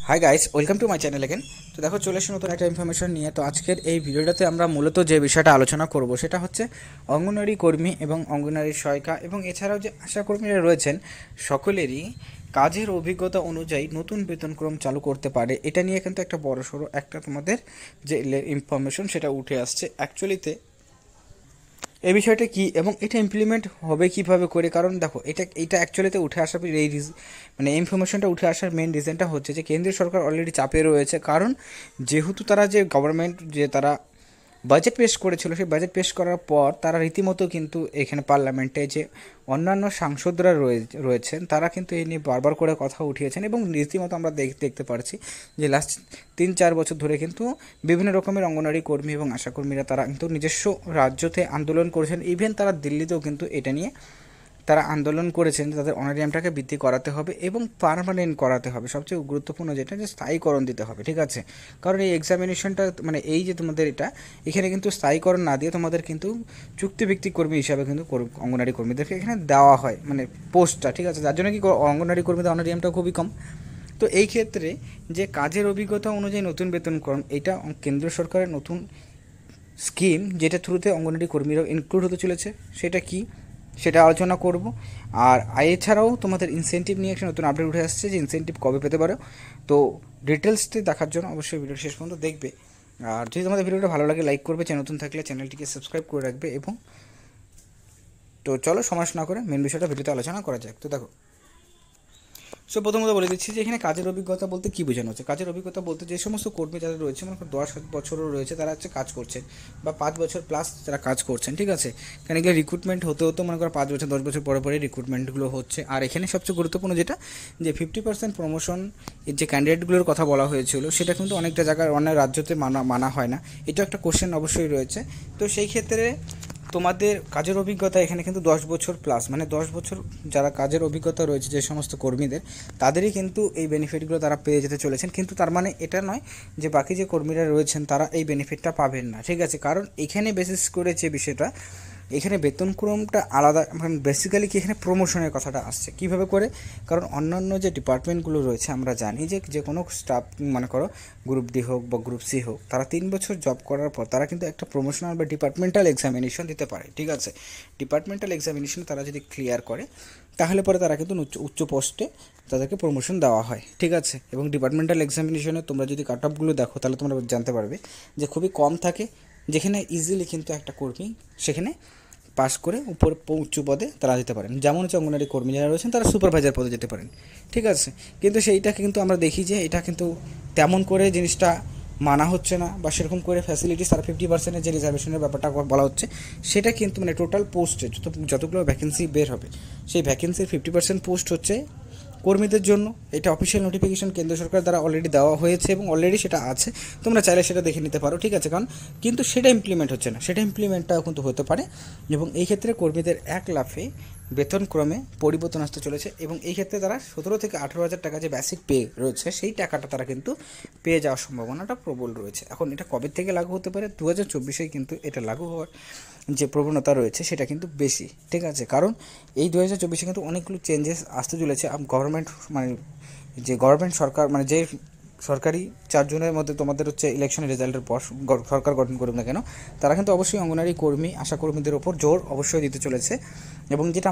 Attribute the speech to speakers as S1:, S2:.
S1: Hi guys, welcome to my channel again. তো দেখো, চলে এসে নতুন একটা ইনফরমেশন নিয়ে। তো আজকের এই ভিডিওটাতে আমরা মূলত যে বিষয়টা আলোচনা করব সেটা হচ্ছে অঙ্গনওয়াড়ি কর্মী এবং অঙ্গনওয়াড়ি সহায়িকা এবং এছাড়াও যে আশাকর্মীরা রয়েছেন সকলেরই কাজের অভিজ্ঞতা অনুযায়ী নতুন বেতনক্রম চালু করতে পারে। এটা নিয়ে কিন্তু একটা বড়সড় একটা তোমাদের যে ইনফরমেশন সেটা উঠে আসছে। অ্যাকচুয়ালিতে এই বিষয়টা কি এবং এটা ইমপ্লিমেন্ট হবে কিভাবে করে, কারণ দেখো এটা অ্যাকচুয়ালিতে উঠে আসার মানে ইনফরমেশনটা উঠে আসার মেন রিজনটা হচ্ছে যে কেন্দ্রীয় সরকার অলরেডি চাপে রয়েছে। কারণ যেহেতু তারা যে গভর্নমেন্ট যে তারা বাজেট পেশ করেছিল, সেই বাজেট পেশ করার পর তারা রীতিমতো কিন্তু এখানে পার্লামেন্টে যে অন্যান্য সাংসদরা রয়েছেন তারা কিন্তু এই নিয়ে বারবার করে কথা উঠিয়েছেন এবং রীতিমতো আমরা দেখতে পারছি যে লাস্ট 3-4 বছর ধরে কিন্তু বিভিন্ন রকমের অঙ্গনওয়াড়ি কর্মী এবং আশাকর্মীরা তারা কিন্তু নিজস্ব রাজ্যতে আন্দোলন করেছেন। ইভেন তারা দিল্লিতেও কিন্তু এটা নিয়ে তারা আন্দোলন করেছেন যে তাদের অনারিয়ামটাকে বৃদ্ধি করাতে হবে এবং পার্মানেন্ট করাতে হবে। সবচেয়ে গুরুত্বপূর্ণ যেটা যে স্থায়ীকরণ দিতে হবে, ঠিক আছে? কারণ এই এক্সামিনেশনটা মানে এই যে তোমাদের এখানে কিন্তু স্থায়ীকরণ না দিয়ে তোমাদের কিন্তু চুক্তিভিত্তিক কর্মী হিসাবে কিন্তু অঙ্গনওয়াড়ি কর্মীদেরকে এখানে দেওয়া হয়, মানে পোস্টটা, ঠিক আছে? যার জন্য কি অঙ্গনওয়াড়ি কর্মীদের অনারিয়ামটা খুবই কম। তো এই ক্ষেত্রে যে কাজের অভিজ্ঞতা অনুযায়ী নতুন বেতনক্রম, এটা কেন্দ্র সরকারের নতুন স্কিম যেটা থ্রুতে অঙ্গনওয়াড়ি কর্মীরাও ইনক্লুড হতে চলেছে। সেটা কি, সেটা আলোচনা করব। আর এছাড়াও তোমাদের ইনসেন্টিভ নিয়ে একটা নতুন আপডেট উঠে আসছে যে ইনসেন্টিভ কবে পেতে পারো। তো ডিটেলসটি দেখার জন্য অবশ্যই ভিডিও শেষ পর্যন্ত দেখবে। আর যদি তোমাদের ভিডিওটা ভালো লাগে লাইক করবে, চ্যানেল নতুন থাকলে চ্যানেলটিকে সাবস্ক্রাইব করে রাখবে। এবং তো চলো সময় না করে মেন বিষয়টা ভিডিওতে আলোচনা করা যাক। তো দেখো, প্রথমত বলে দিচ্ছি যে এখানে কাজের অভিজ্ঞতা বলতে কী বোঝানো হচ্ছে। কাজের অভিজ্ঞতা বলতে যে সমস্ত কর্মী যারা রয়েছে, মনে করো 10 বছরও রয়েছে, তারা হচ্ছে কাজ করছেন, বা 5 বছর প্লাস যারা কাজ করছেন, ঠিক আছে? কারণ এগুলো রিক্রুটমেন্ট হতে মনে করো 5 বছর 10 বছর পরে রিক্রুটমেন্টগুলো হচ্ছে। আর এখানে সবচেয়ে গুরুত্বপূর্ণ যেটা যে 50% প্রমোশন এর যে ক্যান্ডিডেটগুলোর কথা বলা হয়েছিল, সেটা কিন্তু অনেকটা জায়গায় অনেক রাজ্যতে মানা হয় না। এটা একটা কোশ্চেন অবশ্যই রয়েছে। তো সেই ক্ষেত্রে তোমাদের কাজের অভিজ্ঞতা এখানে কিন্তু 10 বছর প্লাস, মানে 10 বছর যারা কাজের অভিজ্ঞতা রয়েছে যে সমস্ত কর্মীদের, তাদেরই কিন্তু এই বেনিফিটগুলো তারা পেয়ে যেতে চলেছেন। কিন্তু তার মানে এটা নয় যে বাকি যে কর্মীরা রয়েছেন তারা এই বেনিফিটটা পাবেন না, ঠিক আছে? কারণ এখানে বেসিস করে যে বিষয়টা, এখানে বেতনক্রমটা আলাদা, মানে বেসিক্যালি কি এখানে প্রমোশনের কথাটা আসছে কীভাবে করে। কারণ অন্যান্য যে ডিপার্টমেন্টগুলো রয়েছে আমরা জানি যে কোনো স্টাফ, মনে করো গ্রুপ ডি হোক বা গ্রুপ সি হোক, তারা 3 বছর জব করার পর তারা কিন্তু একটা প্রমোশনাল বা ডিপার্টমেন্টাল এক্সামিনেশন দিতে পারে, ঠিক আছে? ডিপার্টমেন্টাল এক্সামিনেশন তারা যদি ক্লিয়ার করে তাহলে পরে তারা কিন্তু উচ্চ পোস্টে তাদেরকে প্রমোশন দেওয়া হয়, ঠিক আছে? এবং ডিপার্টমেন্টাল এক্সামিনেশনে তোমরা যদি কাট অফগুলো দেখো তাহলে তোমরা জানতে পারবে যে খুবই কম থাকে, যেখানে ইজিলি কিন্তু একটা কর্মী সেখানে পাস করে উপর উচ্চ পদে তারা যেতে পারেন। যেমন হচ্ছে অঙ্গনওয়াড়ি কর্মী যারা রয়েছেন তারা সুপারভাইজার পদে যেতে পারেন, ঠিক আছে? কিন্তু সেইটাকে কিন্তু আমরা দেখি যে এটা কিন্তু তেমন করে জিনিসটা মানা হচ্ছে না, বা সেরকম করে ফ্যাসিলিটিস আর 50%-এর যে রিজার্ভেশনের ব্যাপারটা বলা হচ্ছে, সেটা কিন্তু মানে টোটাল পোস্টে যতগুলো ভ্যাকেন্সি বের হবে, সেই ভ্যাকেন্সির 50% পোস্ট হচ্ছে কর্মীদের জন্য। এটা অফিসিয়াল নোটিফিকেশন কেন্দ্র সরকার দ্বারা অলরেডি দেওয়া হয়েছে এবং অলরেডি সেটা আছে, তোমরা চাইলে সেটা দেখে নিতে পারো, ঠিক আছে? কারণ কিন্তু সেটা ইমপ্লিমেন্ট হচ্ছে না, সেটা ইমপ্লিমেন্টটাও কিন্তু হতে পারে। এবং এই ক্ষেত্রে কর্মীদের এক লাফে বেতনক্রমে পরিবর্তন আসতে চলেছে। এবং এই ক্ষেত্রে তারা 17 থেকে 18 হাজার টাকা যে বেসিক পে রয়েছে, সেই টাকাটা তারা কিন্তু পেয়ে যাওয়ার সম্ভাবনাটা প্রবল রয়েছে। এখন এটা কবে থেকে লাগু হতে পারে? 2024-এই কিন্তু এটা লাগু হওয়ার যে প্রবণতা রয়েছে সেটা কিন্তু বেশি, ঠিক আছে? কারণ এই 2024-এ কিন্তু অনেকগুলো চেঞ্জেস আসতে চলেছে। গভর্নমেন্ট মানে যে গভর্নমেন্ট সরকার, মানে যে সরকারি 4 জনের মধ্যে তোমাদের হচ্ছে ইলেকশনের রেজাল্টের পর সরকার গঠন করুক না কেন, তারা কিন্তু অবশ্যই অঙ্গনওয়াড়ি কর্মী আশাকর্মীদের ওপর জোর অবশ্যই দিতে চলেছে। এবং যেটা